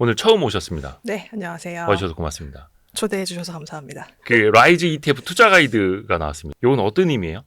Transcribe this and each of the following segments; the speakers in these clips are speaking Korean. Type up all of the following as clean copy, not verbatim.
오늘 처음 오셨습니다. 네, 안녕하세요. 와주셔서 고맙습니다. 초대해 주셔서 감사합니다. 그 라이즈 ETF 투자 가이드가 나왔습니다. 이건 어떤 의미예요?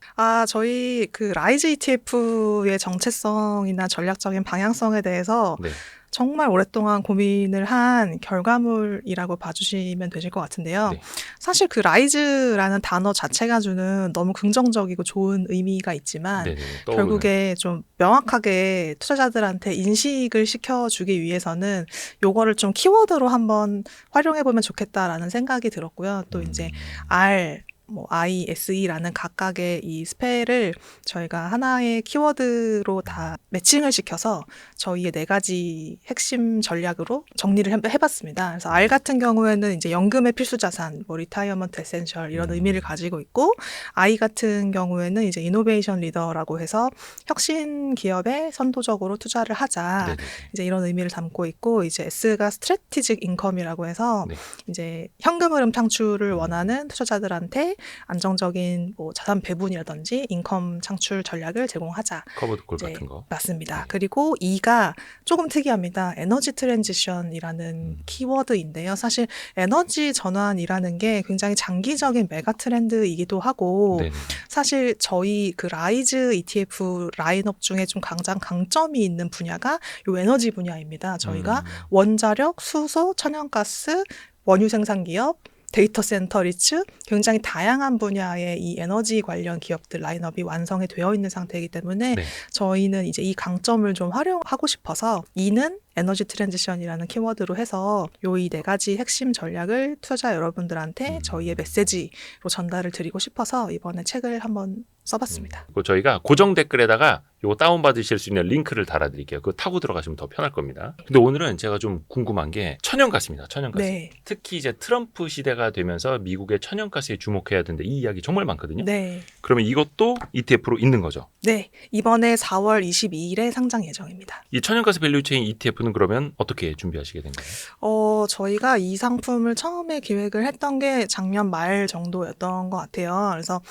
저희 그 라이즈 ETF의 정체성이나 전략적인 방향성에 대해서 네. 정말 오랫동안 고민을 한 결과물이라고 봐주시면 되실 것 같은데요. 네. 사실 그 라이즈라는 단어 자체가 주는 너무 긍정적이고 좋은 의미가 있지만 네네. 결국에 좀 명확하게 투자자들한테 인식을 시켜주기 위해서는 요거를 좀 키워드로 한번 활용해보면 좋겠다라는 생각이 들었고요. 또 이제 R, I, SE라는 각각의 이 스펠을 저희가 하나의 키워드로 다 매칭을 시켜서 저희의 4가지 핵심 전략으로 정리를 해봤습니다. 그래서 R 같은 경우에는 이제 연금의 필수 자산, 리타이어먼트 에센셜 이런 의미를 가지고 있고, I 같은 경우에는 이제 이노베이션 리더라고 해서 혁신 기업에 선도적으로 투자를 하자. 네네. 이제 이런 의미를 담고 있고, 이제 S가 스트래티직 인컴이라고 해서 네. 이제 현금 흐름 창출을 원하는 투자자들한테 안정적인 자산 배분이라든지 인컴 창출 전략을 제공하자. 커버드 콜 같은 거. 맞습니다. 네. 그리고 E가 조금 특이합니다. 에너지 트랜지션이라는 키워드인데요. 사실 에너지 전환이라는 게 굉장히 장기적인 메가 트렌드이기도 하고, 네네. 사실 저희 그 라이즈 ETF 라인업 중에 좀 가장 강점이 있는 분야가 이 에너지 분야입니다. 저희가 원자력, 수소, 천연가스, 원유 생산 기업, 데이터 센터 리츠, 굉장히 다양한 분야의 이 에너지 관련 기업들 라인업이 완성이 되어 있는 상태이기 때문에 네. 저희는 이제 이 강점을 좀 활용하고 싶어서 E는 에너지 트랜지션이라는 키워드로 해서 이 4가지 핵심 전략을 투자자 여러분들한테 저희의 메시지로 전달을 드리고 싶어서 이번에 책을 한번 써봤습니다. 그리고 저희가 고정 댓글에다가 요거 다운받으실 수 있는 링크를 달아드릴게요. 그거 타고 들어가시면 더 편할 겁니다. 근데 오늘은 제가 좀 궁금한 게 천연가스입니다. 천연가스. 네. 특히 이제 트럼프 시대가 되면서 미국의 천연가스에 주목해야 되는데 이 이야기 정말 많거든요. 네. 그러면 이것도 ETF로 있는 거죠? 네. 이번에 4월 22일에 상장 예정입니다. 이 천연가스 밸류체인 ETF는 그러면 어떻게 준비하시게 된 거예요? 저희가 이 상품을 처음에 기획을 했던 게 작년 말 정도였던 것 같아요. 그래서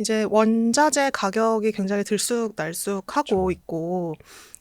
이제 원자재 가격이 굉장히 들쑥날쑥하고 있고,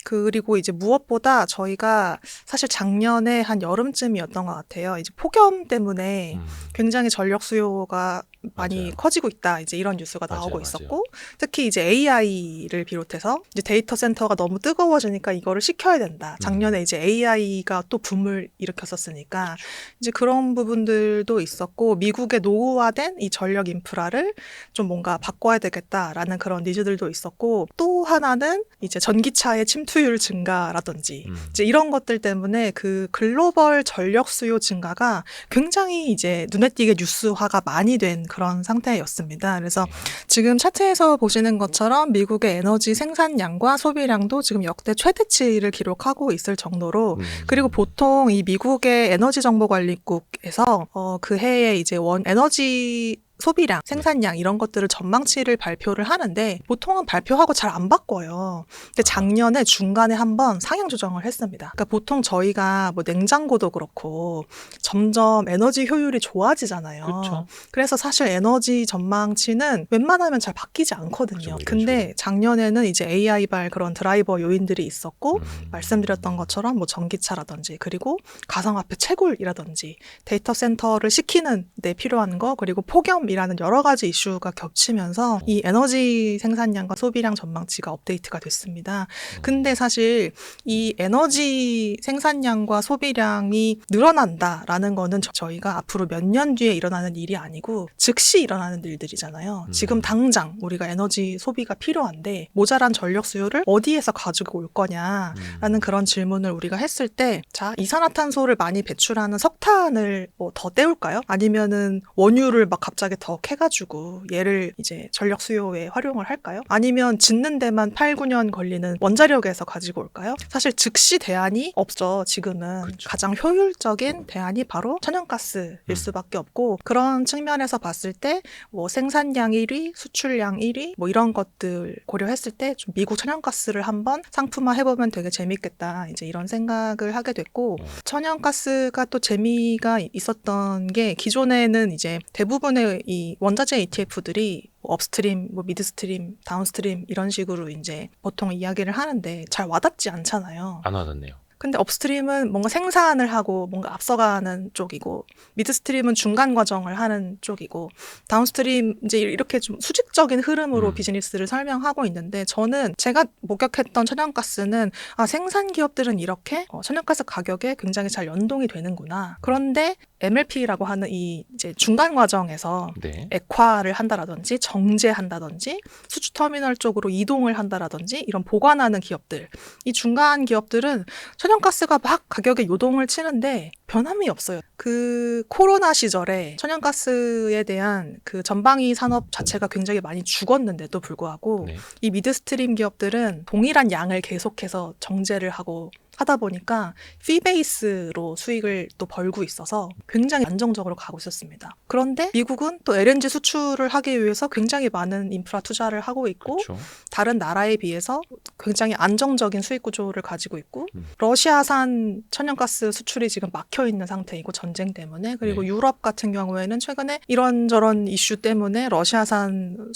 그리고 이제 무엇보다 저희가 사실 작년에 한 여름쯤이었던 것 같아요. 이제 폭염 때문에 굉장히 전력 수요가 많이 맞아요. 커지고 있다. 이제 이런 뉴스가 맞아요, 나오고 맞아요. 있었고, 특히 이제 AI를 비롯해서 이제 데이터 센터가 너무 뜨거워지니까 이거를 식혀야 된다. 작년에 이제 AI가 또 붐을 일으켰었으니까 이제 그런 부분들도 있었고, 미국의 노후화된 이 전력 인프라를 좀 뭔가 바꿔야 되겠다라는 그런 니즈들도 있었고, 또 하나는 이제 전기차의 침투율 증가라든지 이제 이런 것들 때문에 그 글로벌 전력 수요 증가가 굉장히 이제 눈에 띄게 뉴스화가 많이 된 그런 상태였습니다. 그래서 지금 차트에서 보시는 것처럼 미국의 에너지 생산량과 소비량도 지금 역대 최대치를 기록하고 있을 정도로, 그리고 보통 이 미국의 에너지 정보관리국에서 그 해에 이제 에너지 소비량, 생산량 이런 것들을 전망치를 발표를 하는데 보통은 발표하고 잘 안 바꿔요. 근데 작년에 중간에 한번 상향 조정을 했습니다. 그러니까 보통 저희가 냉장고도 그렇고 점점 에너지 효율이 좋아지잖아요. 그렇죠. 그래서 사실 에너지 전망치는 웬만하면 잘 바뀌지 않거든요. 근데 작년에는 이제 AI발 그런 드라이버 요인들이 있었고, 말씀드렸던 것처럼 전기차라든지, 그리고 가상화폐 채굴이라든지, 데이터 센터를 시키는 데 필요한 거, 그리고 폭염이라는 여러 가지 이슈가 겹치면서 이 에너지 생산량과 소비량 전망치가 업데이트가 됐습니다. 근데 사실 이 에너지 생산량과 소비량이 늘어난다라는 거는 저희가 앞으로 몇 년 뒤에 일어나는 일이 아니고 즉시 일어나는 일들이잖아요. 지금 당장 우리가 에너지 소비가 필요한데 모자란 전력 수요를 어디에서 가지고 올 거냐라는 그런 질문을 우리가 했을 때, 자, 이산화탄소를 많이 배출하는 석탄을 더 떼울까요? 아니면은 원유를 막 갑자기 더 캐가지고 얘를 이제 전력 수요에 활용을 할까요? 아니면 짓는 데만 8, 9년 걸리는 원자력에서 가지고 올까요? 사실 즉시 대안이 없죠. 지금은. 그렇죠. 가장 효율적인 대안이 바로 천연가스일 수밖에 없고, 그런 측면에서 봤을 때 생산량 1위, 수출량 1위 이런 것들 고려했을 때 좀 미국 천연가스를 한번 상품화 해보면 되게 재밌겠다. 이제 이런 생각을 하게 됐고, 천연가스가 또 재미가 있었던 게 기존에는 이제 대부분의 이 원자재 ETF들이 업스트림, 미드스트림, 다운스트림 이런 식으로 이제 보통 이야기를 하는데 잘 와닿지 않잖아요. 안 와닿네요. 근데 업스트림은 뭔가 생산을 하고 뭔가 앞서가는 쪽이고 미드스트림은 중간 과정을 하는 쪽이고 다운스트림 이제 이렇게 좀 수직적인 흐름으로 비즈니스를 설명하고 있는데 저는 제가 목격했던 천연가스는 생산 기업들은 이렇게 천연가스 가격에 굉장히 잘 연동이 되는구나. 그런데 MLP라고 하는 이 이제 중간 과정에서 네. 액화를 한다라든지 정제한다든지 수출 터미널 쪽으로 이동을 한다라든지 이런 보관하는 기업들, 이 중간 기업들은 천연가스가 막 가격에 요동을 치는데 변함이 없어요. 그 코로나 시절에 천연가스에 대한 그 전방위 산업 자체가 굉장히 많이 죽었는데도 불구하고 네. 이 미드스트림 기업들은 동일한 양을 계속해서 정제를 하고 하다 보니까 피 베이스로 수익을 또 벌고 있어서 굉장히 안정적으로 가고 있었습니다. 그런데 미국은 또 LNG 수출을 하기 위해서 굉장히 많은 인프라 투자를 하고 있고 그렇죠. 다른 나라에 비해서 굉장히 안정적인 수익 구조를 가지고 있고 러시아산 천연가스 수출이 지금 막혀 있는 상태이고 전쟁 때문에 그리고 네. 유럽 같은 경우에는 최근에 이런저런 이슈 때문에 러시아산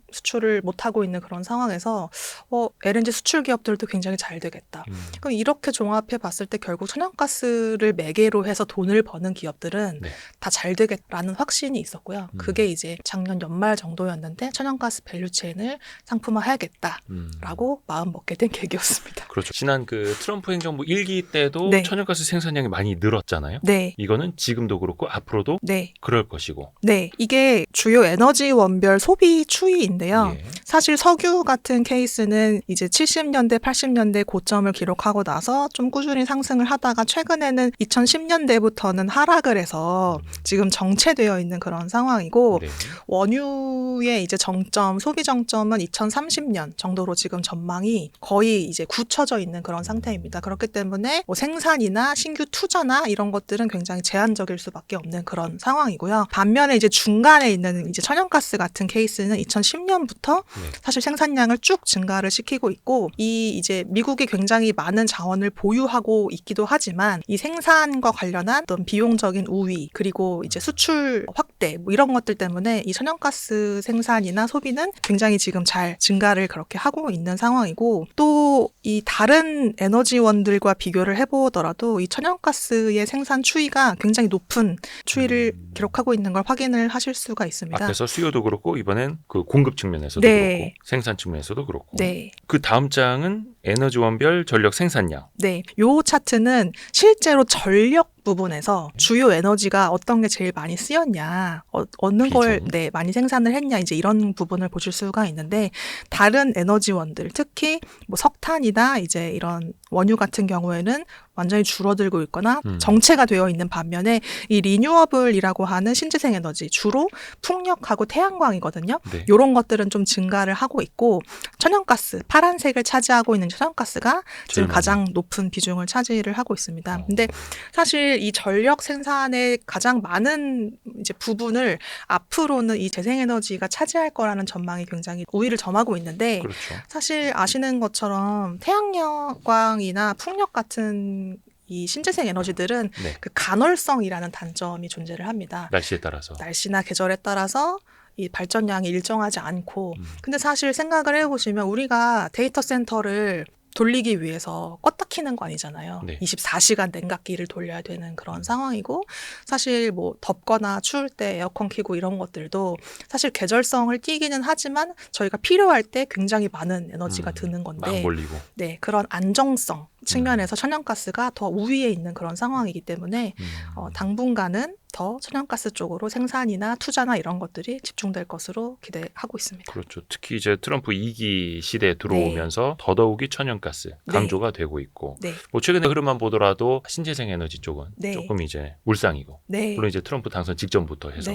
수출을 못하고 있는 그런 상황에서 LNG 수출 기업들도 굉장히 잘 되겠다. 그럼 이렇게 종합해 봤을 때 결국 천연가스를 매개로 해서 돈을 버는 기업들은 네. 다 잘 되겠다라는 확신이 있었고요. 그게 이제 작년 연말 정도였는데 천연가스 밸류체인을 상품화해야겠다라고 마음 먹게 된 계기였습니다. 그렇죠. 지난 그 트럼프 행정부 1기 때도 네. 천연가스 생산량이 많이 늘었잖아요. 네. 이거는 지금도 그렇고 앞으로도 네. 그럴 것이고. 네. 이게 주요 에너지 원별 소비 추이인데요. 예. 사실 석유 같은 케이스는 이제 70년대, 80년대 고점을 기록하고 나서 좀 꾸준히 상승을 하다가 최근에는 2010년대부터는 하락을 해서 지금 정체되어 있는 그런 상황이고 네. 원유의 이제 정점, 소비 정점은 2030년 정도로 지금 전망이 거의 이제 굳혀져 있는 그런 상태입니다. 그렇기 때문에 뭐 생산이나 신규 투자나 이런 것들은 굉장히 제한적일 수밖에 없는 그런 상황이고요. 반면에 이제 중간에 있는 이제 천연가스 같은 케이스는 2010년부터 사실 생산량을 쭉 증가를 시키고 있고 이 이제 미국이 굉장히 많은 자원을 보유하고 있기도 하지만 이 생산과 관련한 어떤 비용적인 우위 그리고 이제 수출 확대 뭐 이런 것들 때문에 이 천연가스 생산이나 소비는 굉장히 지금 잘 증가를 그렇게 하고 있는 상황이고 또 이 다른 에너지원들과 비교를 해보더라도 이 천연가스의 생산 추이가 굉장히 높은 추이를 기록하고 있는 걸 확인을 하실 수가 있습니다. 앞에서 수요도 그렇고 이번엔 그 공급 측면에서도 네. 그렇고 생산 측면에서도 그렇고. 네. 그 다음 장은 에너지원별 전력 생산량. 네. 요 차트는 실제로 전력 부분에서 주요 에너지가 어떤 게 제일 많이 쓰였냐, 어느 걸 많이 생산을 했냐, 이제 이런 부분을 보실 수가 있는데 다른 에너지원들, 특히 뭐 석탄이나 이제 이런 원유 같은 경우에는 완전히 줄어들고 있거나 정체가 되어 있는 반면에 이 리뉴어블이라고 하는 신재생 에너지, 주로 풍력하고 태양광이거든요. 네. 이런 것들은 좀 증가를 하고 있고 천연가스, 파란색을 차지하고 있는 천연가스가 지금 가장 높은 비중을 차지를 하고 있습니다. 근데 사실 이 전력 생산의 가장 많은 이제 부분을 앞으로는 이 재생에너지가 차지할 거라는 전망이 굉장히 우위를 점하고 있는데 그렇죠. 사실 아시는 것처럼 태양광이나 풍력 같은 이 신재생 에너지들은 그 간헐성이라는 단점이 존재를 합니다. 날씨에 따라서. 날씨나 계절에 따라서 이 발전량이 일정하지 않고 근데 사실 생각을 해보시면 우리가 데이터 센터를 돌리기 위해서 껐다 키는 거 아니잖아요. 네. 24시간 냉각기를 돌려야 되는 그런 상황이고 사실 뭐 덥거나 추울 때 에어컨 켜고 이런 것들도 사실 계절성을 띠기는 하지만 저희가 필요할 때 굉장히 많은 에너지가 드는 건데 막 몰리고. 네, 그런 안정성 측면에서 천연가스가 더 우위에 있는 그런 상황이기 때문에 당분간은 더 천연가스 쪽으로 생산이나 투자나 이런 것들이 집중될 것으로 기대하고 있습니다. 그렇죠. 특히 이제 트럼프 2기 시대에 들어오면서 더더욱이 천연가스 강조가 되고 있고 뭐 최근에 흐름만 보더라도 신재생 에너지 쪽은 조금 이제 물상이고 물론 이제 트럼프 당선 직전부터 해서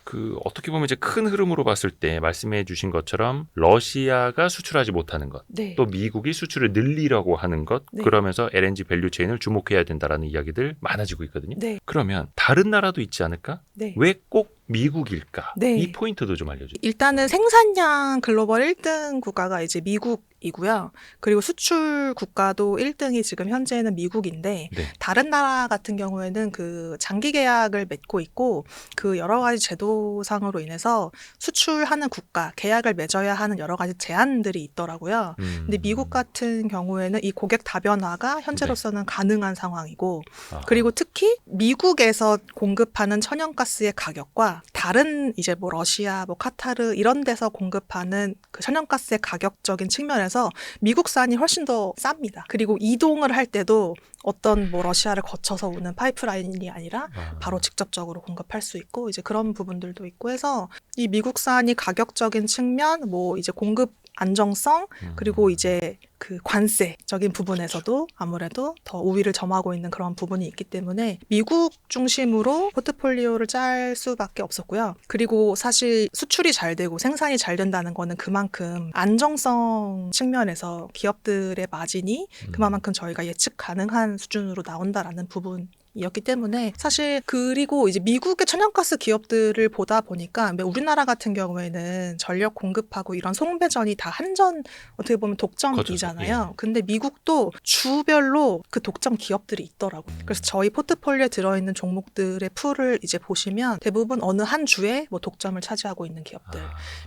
그 어떻게 보면 이제 큰 흐름으로 봤을 때 말씀해 주신 것처럼 러시아가 수출하지 못하는 것, 또 미국이 수출을 늘리려고 하는 것, 그러면서 LNG 밸류 체인을 주목해야 된다라는 이야기들 많아지고 있거든요. 그러면 다른 나라도 있지 않을까? 왜 꼭 미국일까? 네. 이 포인트도 좀 알려주세요. 일단은 생산량 글로벌 1등 국가가 이제 미국이고요. 그리고 수출 국가도 1등이 지금 현재는 미국인데 네. 다른 나라 같은 경우에는 그 장기 계약을 맺고 있고 그 여러 가지 제도상으로 인해서 수출하는 국가 계약을 맺어야 하는 여러 가지 제한들이 있더라고요. 근데 미국 같은 경우에는 이 고객 다변화가 현재로서는 가능한 상황이고 그리고 특히 미국에서 공급하는 천연가스의 가격과 다른 이제 뭐 러시아, 뭐 카타르 이런 데서 공급하는 그 천연가스의 가격적인 측면에서 미국산이 훨씬 더 쌉니다. 그리고 이동을 할 때도 어떤 뭐 러시아를 거쳐서 오는 파이프라인이 아니라 바로 직접적으로 공급할 수 있고 이제 그런 부분들도 있고 해서 이 미국산이 가격적인 측면, 뭐 이제 공급 안정성 그리고 이제 그 관세적인 부분에서도 아무래도 더 우위를 점하고 있는 그런 부분이 있기 때문에 미국 중심으로 포트폴리오를 짤 수밖에 없었고요. 그리고 사실 수출이 잘 되고 생산이 잘 된다는 거는 그만큼 안정성 측면에서 기업들의 마진이 그만큼 저희가 예측 가능한 수준으로 나온다라는 부분 이었기 때문에 사실 그리고 이제 미국의 천연가스 기업들을 보다 보니까 우리나라 같은 경우에는 전력 공급하고 이런 송배전이 다 한전 어떻게 보면 독점이잖아요. 예. 근데 미국도 주별로 그 독점 기업들이 있더라고요. 그래서 저희 포트폴리오에 들어있는 종목들의 풀을 이제 보시면 대부분 어느 한 주에 뭐 독점을 차지하고 있는 기업들.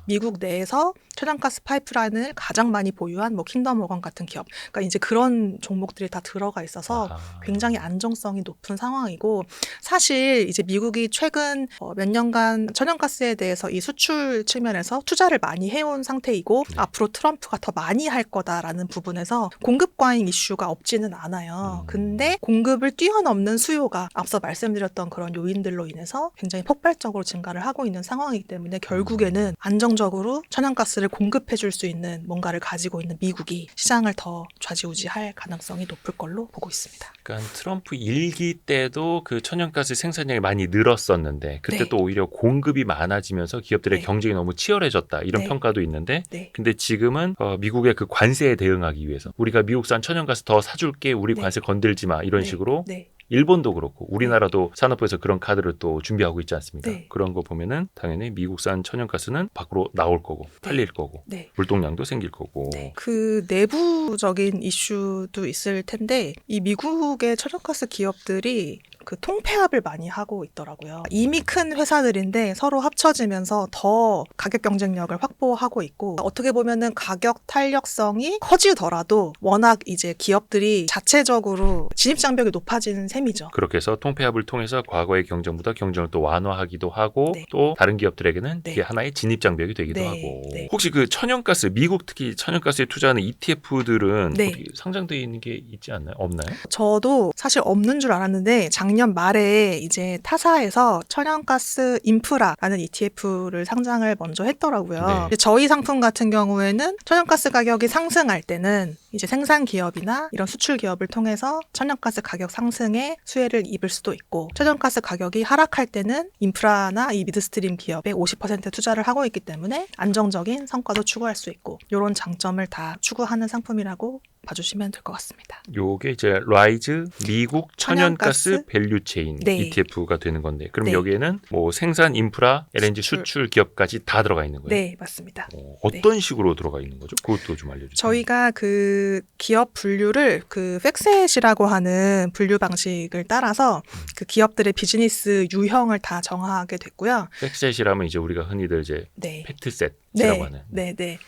미국 내에서 천연가스 파이프라인을 가장 많이 보유한 뭐 킹덤 오건 같은 기업. 그러니까 이제 그런 종목들이 다 들어가 있어서 굉장히 안정성이 높은 상황이고 사실 이제 미국이 최근 몇 년간 천연가스에 대해서 이 수출 측면에서 투자를 많이 해온 상태이고 앞으로 트럼프가 더 많이 할 거다라는 부분에서 공급 과잉 이슈가 없지는 않아요. 근데 공급을 뛰어넘는 수요가 앞서 말씀드렸던 그런 요인들로 인해서 굉장히 폭발적으로 증가를 하고 있는 상황이기 때문에 결국에는 안정적으로 천연가스를 공급해 줄 수 있는 뭔가를 가지고 있는 미국이 시장을 더 좌지우지할 가능성이 높을 걸로 보고 있습니다. 그러니까 트럼프 1기 때도 그 천연가스 생산량이 많이 늘었었는데 그때 또 오히려 공급이 많아지면서 기업들의 경쟁이 너무 치열해졌다 이런 평가도 있는데 근데 지금은 미국의 그 관세에 대응하기 위해서 우리가 미국산 천연가스 더 사줄게 우리 관세 건들지 마 이런 식으로 일본도 그렇고 우리나라도 산업부에서 그런 카드를 또 준비하고 있지 않습니까? 그런 거 보면은 당연히 미국산 천연가스는 밖으로 나올 거고 팔릴 거고 물동량도 생길 거고 그 내부적인 이슈도 있을 텐데 이 미국의 천연가스 기업들이 그 통폐합을 많이 하고 있더라고요. 이미 큰 회사들인데 서로 합쳐지면서 더 가격 경쟁력을 확보하고 있고 어떻게 보면은 가격 탄력성이 커지더라도 워낙 이제 기업들이 자체적으로 진입 장벽이 높아지는 셈이죠. 그렇게 해서 통폐합을 통해서 과거의 경쟁보다 경쟁을 또 완화하기도 하고 또 다른 기업들에게는 이게 하나의 진입 장벽이 되기도 하고 혹시 그 천연가스 미국 특히 천연가스에 투자하는 ETF들은 어디 상장되어 있는 게 있지 않나요? 없나요? 저도 사실 없는 줄 알았는데 작년 말에 이제 타사에서 천연가스 인프라라는 ETF를 상장을 먼저 했더라고요. 저희 상품 같은 경우에는 천연가스 가격이 상승할 때는 이제 생산 기업이나 이런 수출 기업을 통해서 천연가스 가격 상승에 수혜를 입을 수도 있고 천연가스 가격이 하락할 때는 인프라나 이 미드스트림 기업에 50% 투자를 하고 있기 때문에 안정적인 성과도 추구할 수 있고 이런 장점을 다 추구하는 상품이라고 봐주시면 될 것 같습니다. 요게 이제 라이즈 미국 천연가스 밸류체인 ETF가 되는 건데 그럼 여기에는 뭐 생산 인프라, LNG 수출 기업까지 다 들어가 있는 거예요? 네, 맞습니다. 어떤 식으로 들어가 있는 거죠? 그것도 좀 알려주세요. 저희가 그 기업 분류를 그 팩셋이라고 하는 분류 방식을 따라서 그 기업들의 비즈니스 유형을 다 정하게 됐고요. 팩셋이라면 이제 우리가 흔히들 이제 팩트셋이라고 하는.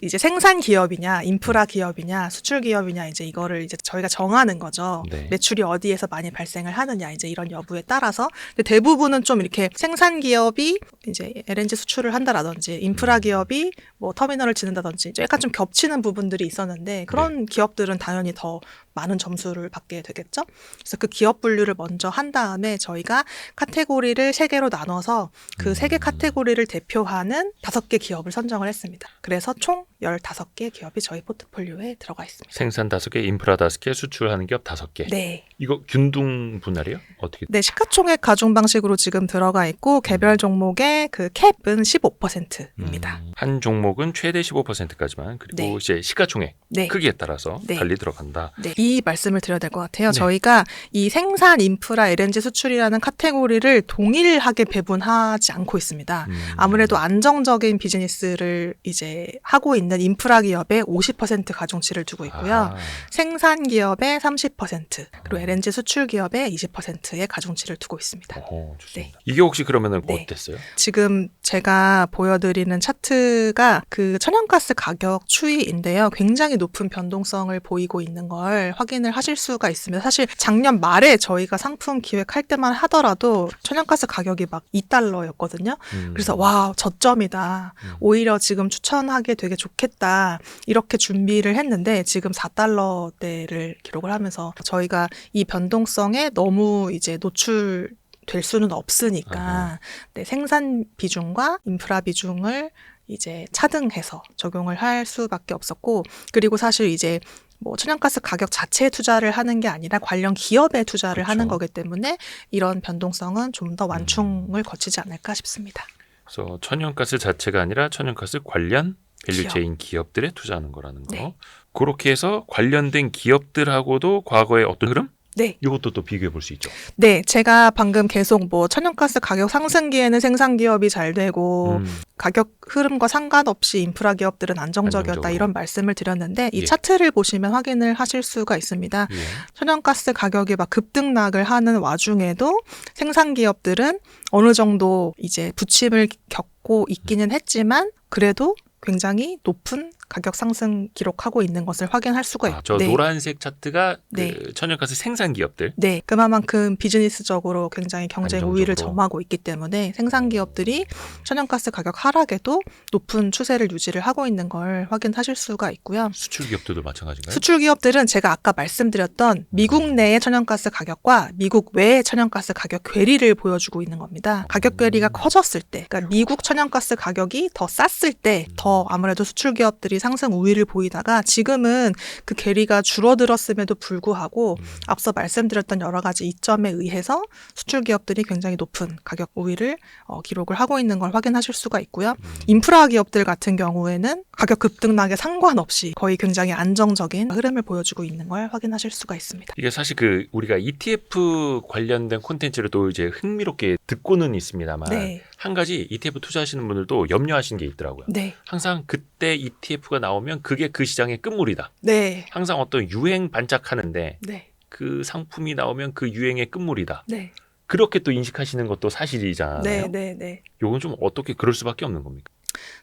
이제 생산 기업이냐, 인프라 기업이냐, 수출 기업이냐 이제 이거를 이제 저희가 정하는 거죠. 매출이 어디에서 많이 발생을 하느냐 이제 이런 여부에 따라서. 근데 대부분은 좀 이렇게 생산 기업이 이제 LNG 수출을 한다라든지 인프라 기업이 뭐 터미널을 짓는다든지 약간 좀 겹치는 부분들이 있었는데 그런 기업들은 당연히 더 많은 점수를 받게 되겠죠. 그래서 그 기업 분류를 먼저 한 다음에 저희가 카테고리를 3개로 나눠서 그 3개 카테고리를 대표하는 5개 기업을 선정을 했습니다. 했습니다. 그래서 총 15개 기업이 저희 포트폴리오에 들어가 있습니다. 생산 5개, 인프라 5개, 수출하는 기업 5개. 네. 이거 균등 분할이요? 어떻게? 네, 시가총액 가중 방식으로 지금 들어가 있고 개별 종목의 그 캡은 15%입니다. 한 종목은 최대 15%까지만 그리고 네. 이제 시가총액 네. 크기에 따라서 네. 달리 들어간다. 네. 이 말씀을 드려야 될 것 같아요. 네. 저희가 이 생산, 인프라, LNG 수출이라는 카테고리를 동일하게 배분하지 않고 있습니다. 아무래도 안정적인 비즈니스를 이제 하고 있는 인프라 기업에 50% 가중치를 두고 있고요. 생산 기업에 30%, 그리고 LNG 수출 기업에 20%의 가중치를 두고 있습니다. 좋습니다. 네. 이게 혹시 그러면은 네. 어땠어요? 지금 제가 보여드리는 차트가 그 천연가스 가격 추이인데요. 굉장히 높은 변동성을 보이고 있는 걸 확인을 하실 수가 있습니다. 사실 작년 말에 저희가 상품 기획할 때만 하더라도 천연가스 가격이 막 $2였거든요. 그래서 와, 저점이다. 오히려 지금 추천하기 되게 좋겠다. 이렇게 준비를 했는데 지금 $4대를 기록을 하면서 저희가 이 변동성에 너무 이제 노출될 수는 없으니까 네, 생산 비중과 인프라 비중을 이제 차등해서 적용을 할 수밖에 없었고, 그리고 사실 이제 뭐 천연가스 가격 자체에 투자를 하는 게 아니라 관련 기업에 투자를 그렇죠. 하는 거기 때문에 이런 변동성은 좀 더 완충을 거치지 않을까 싶습니다. 그래서 천연가스 자체가 아니라 천연가스 관련 밸류체인 기업들에 투자하는 거라는 거. 네. 그렇게 해서 관련된 기업들하고도 과거의 어떤 흐름? 네. 이것도 또 비교해 볼 수 있죠. 네, 제가 방금 계속 뭐 천연가스 가격 상승기에는 생산 기업이 잘 되고 가격 흐름과 상관없이 인프라 기업들은 안정적이었다 안정적으로. 이런 말씀을 드렸는데 이 예. 차트를 보시면 확인을 하실 수가 있습니다. 예. 천연가스 가격이 막 급등락을 하는 와중에도 생산 기업들은 어느 정도 이제 부침을 겪고 있기는 했지만 그래도 굉장히 높은 가격 상승 기록하고 있는 것을 확인할 수가 있고, 저 네. 노란색 차트가 네. 그 천연가스 생산 기업들. 네, 그만큼 비즈니스적으로 굉장히 경쟁 우위를 안정적으로. 점하고 있기 때문에 생산 기업들이 천연가스 가격 하락에도 높은 추세를 유지를 하고 있는 걸 확인하실 수가 있고요. 수출 기업들도 마찬가지인가요? 수출 기업들은 제가 아까 말씀드렸던 미국 내의 천연가스 가격과 미국 외의 천연가스 가격 괴리를 보여주고 있는 겁니다. 가격 괴리가 커졌을 때, 그러니까 미국 천연가스 가격이 더 쌌을 때 더 아무래도 수출 기업들이 상승 우위를 보이다가 지금은 그 괴리가 줄어들었음에도 불구하고 앞서 말씀드렸던 여러 가지 이점에 의해서 수출 기업들이 굉장히 높은 가격 우위를 기록을 하고 있는 걸 확인하실 수가 있고요. 인프라 기업들 같은 경우에는 가격 급등락에 상관없이 거의 굉장히 안정적인 흐름을 보여주고 있는 걸 확인하실 수가 있습니다. 이게 사실 그 우리가 ETF 관련된 콘텐츠를 또 이제 흥미롭게 듣고는 있습니다만 네. 한 가지 ETF 투자하시는 분들도 염려하시는 게 있더라고요. 네. 항상 그때 ETF가 나오면 그게 그 시장의 끝물이다. 네. 항상 어떤 유행 반짝하는데 네. 그 상품이 나오면 그 유행의 끝물이다. 네. 그렇게 또 인식하시는 것도 사실이잖아요. 네. 네. 네. 요건 좀 어떻게 그럴 수밖에 없는 겁니까?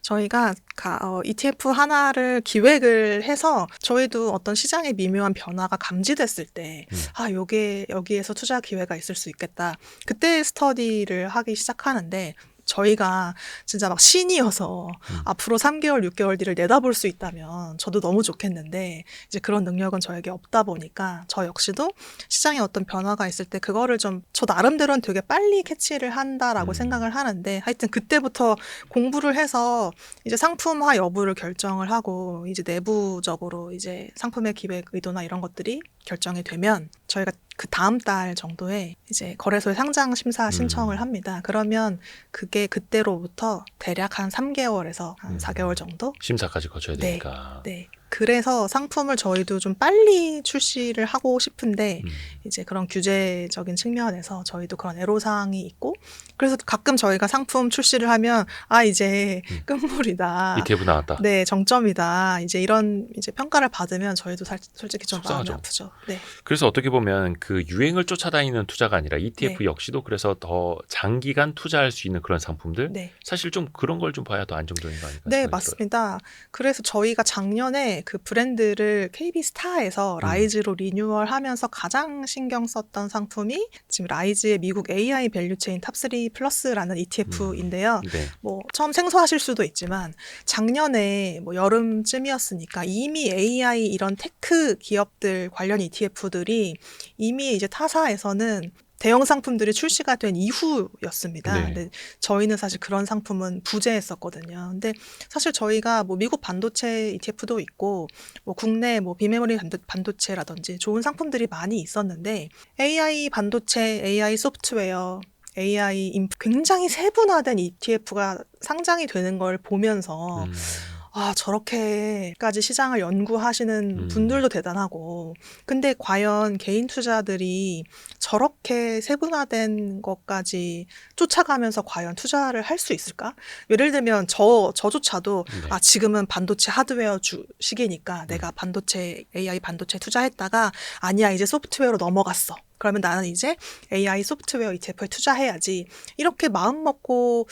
저희가 ETF 하나를 기획을 해서 저희도 어떤 시장의 미묘한 변화가 감지됐을 때 여기에서 투자 기회가 있을 수 있겠다. 그때 스터디를 하기 시작하는데 저희가 진짜 막 신이어서 앞으로 3개월, 6개월 뒤를 내다볼 수 있다면 저도 너무 좋겠는데 이제 그런 능력은 저에게 없다 보니까 저 역시도 시장에 어떤 변화가 있을 때 그거를 좀 저 나름대로는 되게 빨리 캐치를 한다라고 생각을 하는데 하여튼 그때부터 공부를 해서 이제 상품화 여부를 결정을 하고 이제 내부적으로 이제 상품의 기획 의도나 이런 것들이 결정이 되면 저희가 그 다음 달 정도에 이제 거래소에 상장 심사 신청을 합니다. 그러면 그게 그때로부터 대략 한 3개월에서 한 4개월 정도? 심사까지 거쳐야 네. 되니까. 네. 그래서 상품을 저희도 좀 빨리 출시를 하고 싶은데 이제 그런 규제적인 측면에서 저희도 그런 애로사항이 있고 그래서 가끔 저희가 상품 출시를 하면 이제 끝물이다. ETF 나왔다. 네, 정점이다. 이제 이런 이제 평가를 받으면 저희도 솔직히 좀 속상하죠. 마음이 아프죠. 네. 그래서 어떻게 보면 그 유행을 쫓아다니는 투자가 아니라 ETF 네. 역시도 그래서 더 장기간 투자할 수 있는 그런 상품들 네. 사실 좀 그런 걸 좀 봐야 더 안정적인 거 아닐까 네, 생각이 맞습니다. 그래서 저희가 작년에 그 브랜드를 KB스타에서 라이즈로 리뉴얼하면서 가장 신경 썼던 상품이 지금 라이즈의 미국 AI 밸류체인 탑3 플러스라는 ETF인데요. 네. 뭐 처음 생소하실 수도 있지만 작년에 뭐 여름쯤이었으니까 이미 AI 이런 테크 기업들 관련 ETF들이 이미 이제 타사에서는 대형 상품들이 출시가 된 이후였습니다. 네. 근데 저희는 사실 그런 상품은 부재했었거든요. 근데 사실 저희가 뭐 미국 반도체 ETF도 있고 뭐 국내 뭐 비메모리 반도체라든지 좋은 상품들이 많이 있었는데 AI 반도체, AI 소프트웨어, AI 굉장히 세분화된 ETF가 상장이 되는 걸 보면서 아, 저렇게까지 시장을 연구하시는 분들도 대단하고. 근데 과연 개인 투자들이 저렇게 세분화된 것까지 쫓아가면서 과연 투자를 할 수 있을까? 예를 들면 저조차도 네. 아, 지금은 반도체 하드웨어 시기니까 내가 반도체, AI 반도체 투자했다가 아니야, 이제 소프트웨어로 넘어갔어. 그러면 나는 이제 AI 소프트웨어 ETF에 투자해야지. 이렇게 마음 먹고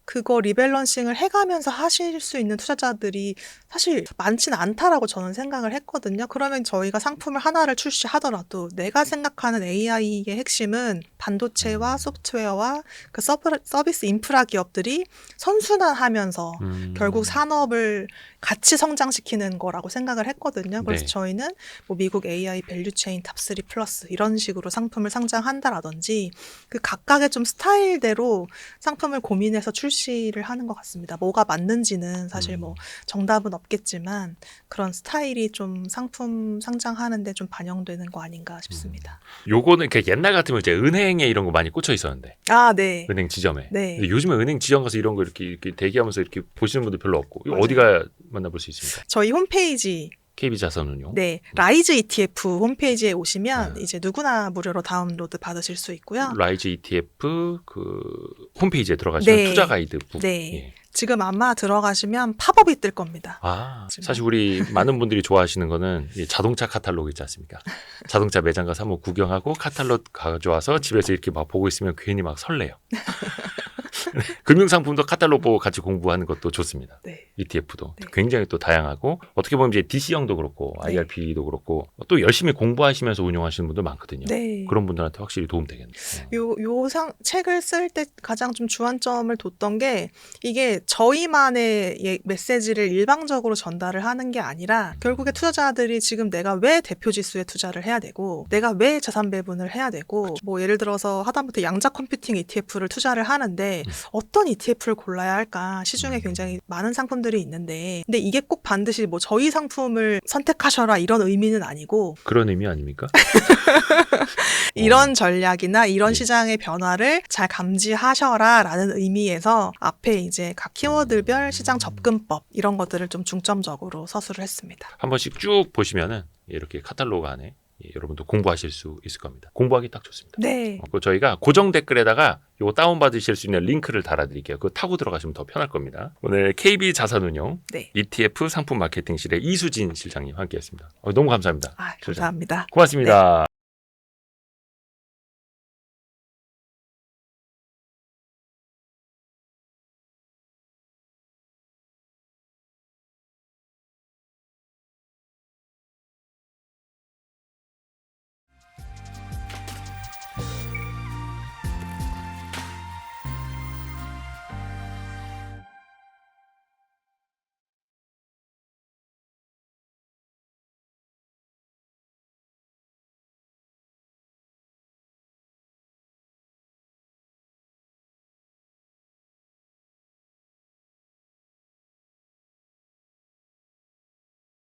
그거 리밸런싱을 해가면서 하실 수 있는 투자자들이 사실 많지는 않다라고 저는 생각을 했거든요. 그러면 저희가 상품을 하나를 출시하더라도 내가 생각하는 AI의 핵심은 반도체와 소프트웨어와 그 서비스 인프라 기업들이 선순환하면서 결국 산업을 같이 성장시키는 거라고 생각을 했거든요. 그래서 네. 저희는 뭐 미국 AI 밸류체인 탑3 플러스 이런 식으로 상품을 상장한다라든지 그 각각의 좀 스타일대로 상품을 고민해서 출시를 하는 것 같습니다. 뭐가 맞는지는 사실 뭐 정답은 없겠지만 그런 스타일이 좀 상품 상장하는데 좀 반영되는 거 아닌가 싶습니다. 요거는 옛날 같으면 이제 은행에 이런 거 많이 꽂혀 있었는데. 아, 네. 은행 지점에. 네. 근데 요즘에 은행 지점 가서 이런 거 이렇게 대기하면서 이렇게 보시는 분들 별로 없고. 이거 맞아요. 어디가 만나볼 수 있습니까? 저희 홈페이지 KB 자산운용. 네, 라이즈 ETF 홈페이지에 오시면 이제 누구나 무료로 다운로드 받으실 수 있고요. 라이즈 ETF 그 홈페이지에 들어가시면 네. 투자 가이드북. 네. 예. 지금 아마 들어가시면 팝업이 뜰 겁니다. 아, 지금. 사실 우리 많은 분들이 좋아하시는 거는 이 자동차 카탈로그 있지 않습니까? 자동차 매장 가서 한번 구경하고 카탈로그 가져와서 집에서 이렇게 막 보고 있으면 괜히 막 설레요. 금융상품도 카탈로그 보고 같이 공부하는 것도 좋습니다. 네. ETF도 네. 굉장히 또 다양하고 어떻게 보면 이제 DC형도 그렇고 네. IRP도 그렇고 또 열심히 공부하시면서 운용하시는 분들 많거든요. 네. 그런 분들한테 확실히 도움 되겠네요. 책을 쓸 때 가장 좀 주안점을 뒀던 게 이게 저희만의 메시지를 일방적으로 전달을 하는 게 아니라 결국에 투자자들이 지금 내가 왜 대표 지수에 투자를 해야 되고 내가 왜 자산 배분을 해야 되고 뭐 예를 들어서 하다못해 양자 컴퓨팅 ETF를 투자를 하는데 어떤 ETF를 골라야 할까 시중에 굉장히 많은 상품들이 있는데 근데 이게 꼭 반드시 뭐 저희 상품을 선택하셔라 이런 의미는 아니고 그런 의미 아닙니까? 이런 전략이나 이런 예. 시장의 변화를 잘 감지하셔라 라는 의미에서 앞에 이제 각 키워드별 시장 접근법 이런 것들을 좀 중점적으로 서술을 했습니다. 한 번씩 쭉 보시면은 이렇게 카탈로그 안에 여러분도 공부하실 수 있을 겁니다. 공부하기 딱 좋습니다. 네. 그 저희가 고정 댓글에다가 요거 다운받으실 수 있는 링크를 달아드릴게요. 그거 타고 들어가시면 더 편할 겁니다. 오늘 KB 자산운용 네. ETF 상품 마케팅실의 이수진 실장님 함께했습니다. 너무 감사합니다. 아, 감사합니다. 고맙습니다.